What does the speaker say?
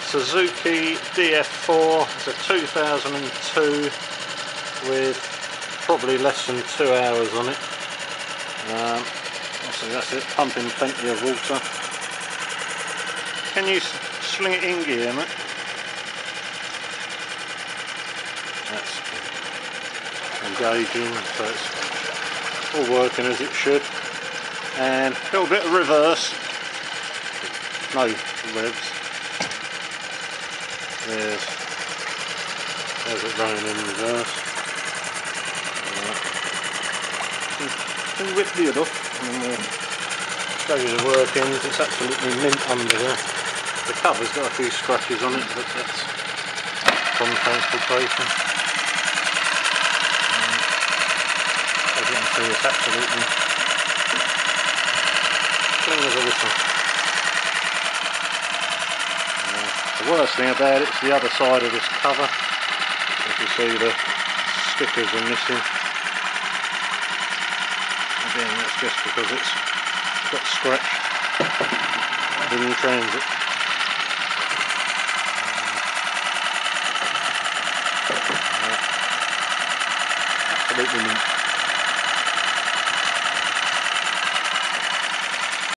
Suzuki DF4. It's a 2002 with probably less than 2 hours on it. So that's it, pumping plenty of water. Can you sling it in gear, mate? That's engaging, so it's all working as it should. And a little bit of reverse. No revs. There's it running in reverse. Can whip the hood off and we'll show you the workings. It's absolutely mint under here. The cover's got a few scratches on it, but that's from transportation. As you can see, it's absolutely clean as a whistle. The worst thing about it is the other side of this cover. As you see, the stickers are missing. Again, that's just because it's got scratched in transit. Absolutely mint.